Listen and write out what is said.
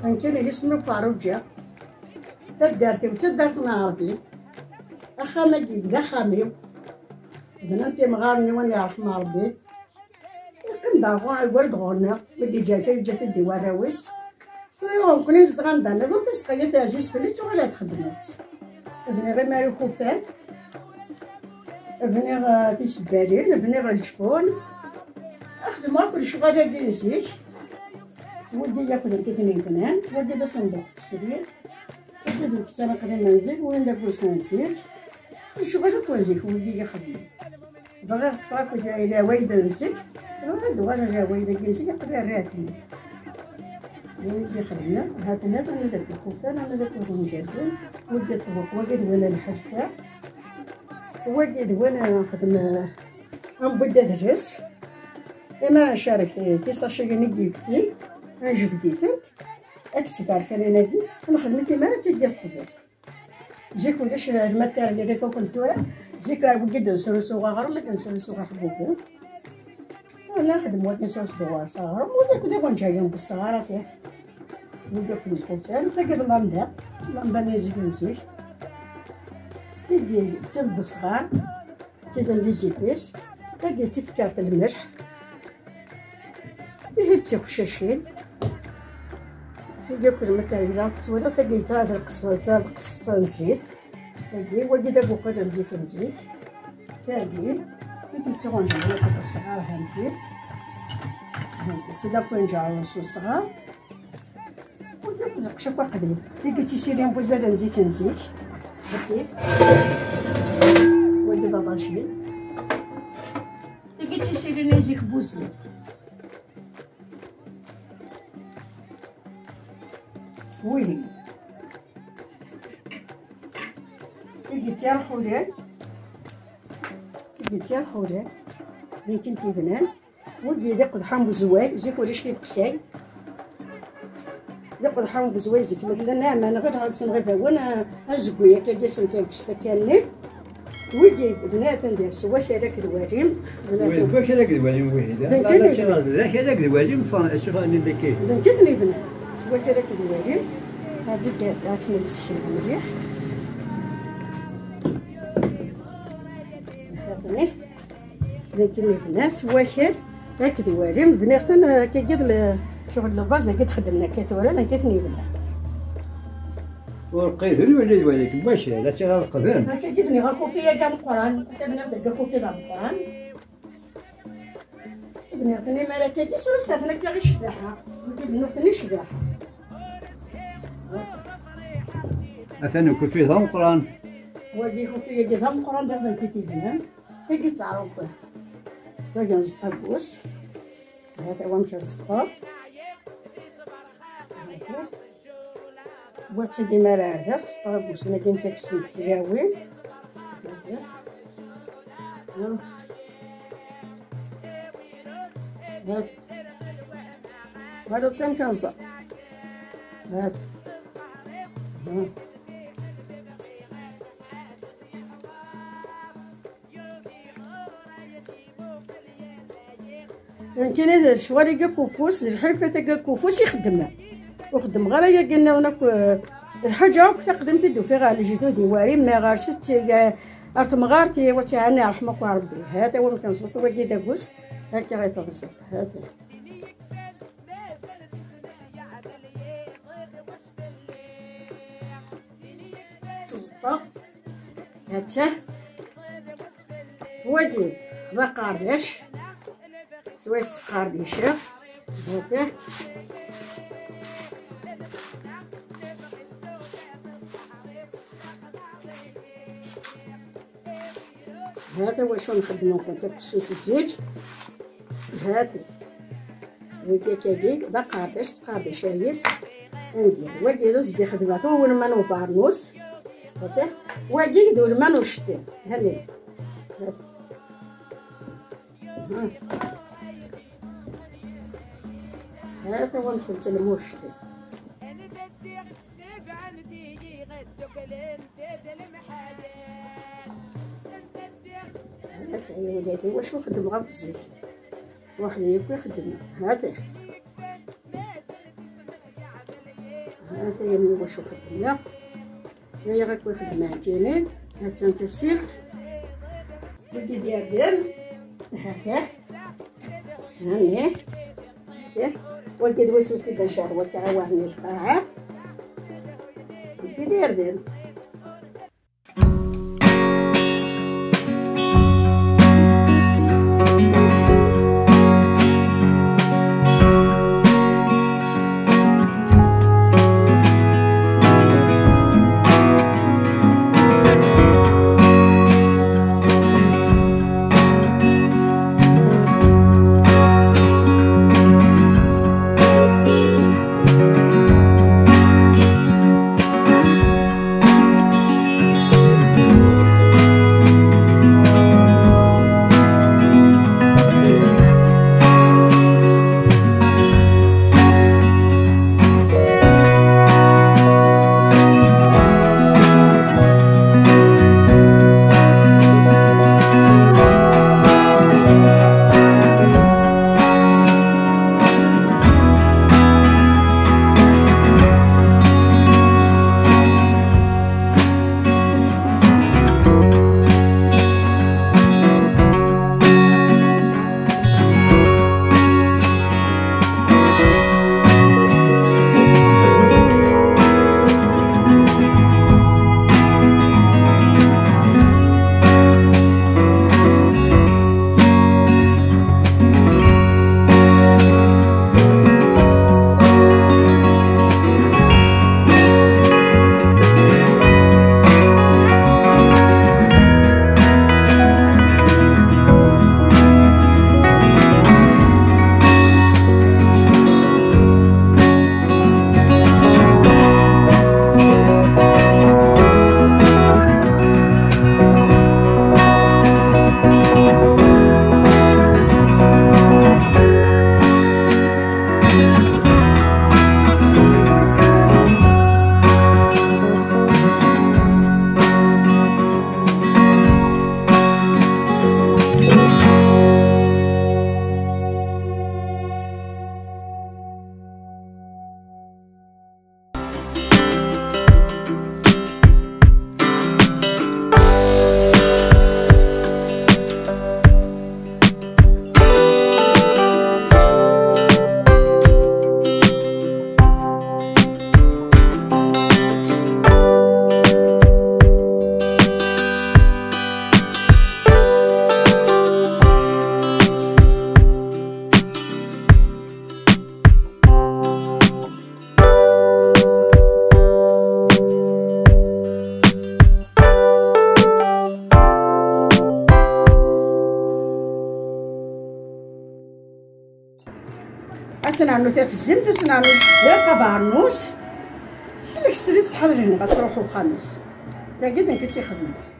كان اللي اسمه فاروجة تدارتي وتدارتنا عربي أخا جيد دا خامي بنتي مغارني وانا رحمة ربي كندافع الورد غورنا ودي جات الديوان راوس ويوم كنا نزدغن دانا قلت سقيت عزيز فليت ولا تخدمات ابني غير ماري خوفان ابني تيسبارين ابني الجفون اخدم كل شغل ديال الزيت ودي ياكل كيتنين كنان ودي دا صندوق السرير ودي ديك انا قبل ما نزيد وين دابوس نزيد الشغل كل زيت ودي يخدم بغا تفاك الى وايده نزيد هادو انا جا وايده كنسي قبل راتني ودي خدمنا هاتنا انا داك الخوفان انا داك الرنجابون ودي الطبق واقد وانا الحرفه واقد وانا نخدم نبدا درس انا شاركت تيصاشي نجيبتي جبديتنت اكتب عارفه انا نادي انا خدمتي ما كيدير الطبق زيك وداش الماتير اللي داك كنتورا زيك بقيت نسلسو غير ما كنسلسو حبوبين انا خدم واحد نسلس دوار صغار وداك دابا جايين بالصغارات وداك الخوفان تلقى اللمبه نزيد نزيد تيجي تلد صغار تيدير لي زيبيس تلقى تفكرت الملح يهدي خشاشين ياكل مثلا إذا كتولى تلقى هذا القص نزيد تلقى ولدي دابا قدر نزيد نزيد تلقى كي تغنجي هاد الصغار هانتي تلا كنجعو صغار وداك زقشا قديم تلقى تيسيرين بوزاد نزيد نزيد هادي ولدي باباشي تلقى تيسيرين نزيد بوزاد وي لقيتي الخولان اللي كنتي بنان ولدي داك الحام بزواي زيك ولا شتي بقساي داك الحام بزواي زيك مثلا نعم انا غير غنصن غير وانا ازكويا كاجاس نتا كستا كامل ولدي بنات ندير سوا هذاك الواليم واش هذاك الواليم وحده لا شغل لا هذاك الواليم شغل اللي كاين كتني بنات سوا هذاك الواليم هاديك عرفنا تسخين مليح هاكني لكن الناس واخر هاك دواليم بناتنا كيدير شغل الباز كي خدمنا كتورا انا كتني بنا ورقيدني ولا الوالد ماشي لا سي غير القبان هكا كيفني غنخو فيا كاع القران حتى بنا غنخو فيا القران بناتني ما راه كيدير ولا صافنا كاع غير شباحه كيبنوتني شباحه مثلا يكون فيه ضم قران ودي يكون فيه ضم قران دابا كيتبان كي تعرف باقي نزطبوس هذا هو مشى السطور بغيت ديما راه هذا السطبوس انا كنت تكسن في جاوين هذا كان كنزر هذا يمكن هذا الشوارع كاع كوفوس الحرفه تاع كوفوس يخدمها وخدم غير قلنا هناك الحاجه كنت قدمت دو فيها على جدودي واري ما غارست ارتم غارتي وتعني رحمك ربي هذا هو كنزط وكي دابوس هكا غيتغزط هذا تزطا هاتشا ودي بقارداش سويس قارديشة هكا هذا واش نخدمو كنت كسوس الزيت هذا ودي كيديك دا قارداش تقارداش هيس ندير ودي رز دي خدماتو وين ما نوفارنوس هكا ودي ندير ما نشتي هاني هذا هو الفلفل المشطي هذا هي ولادي واش نخدم غير بالزيت واحد ياكل يخدم هذا هذا هي من واش خدمه هي غير خدمه جميل. هانت انت سيلت ودي ديال هكا هاني ولكن دوسوسي دا شهوة تعاوني القاعة كي داير سنعملو تا في الزمت سنعملو داكا بارنوس سلك السريت شحال هنا غتروحو خامس تا قد نكتي خدمه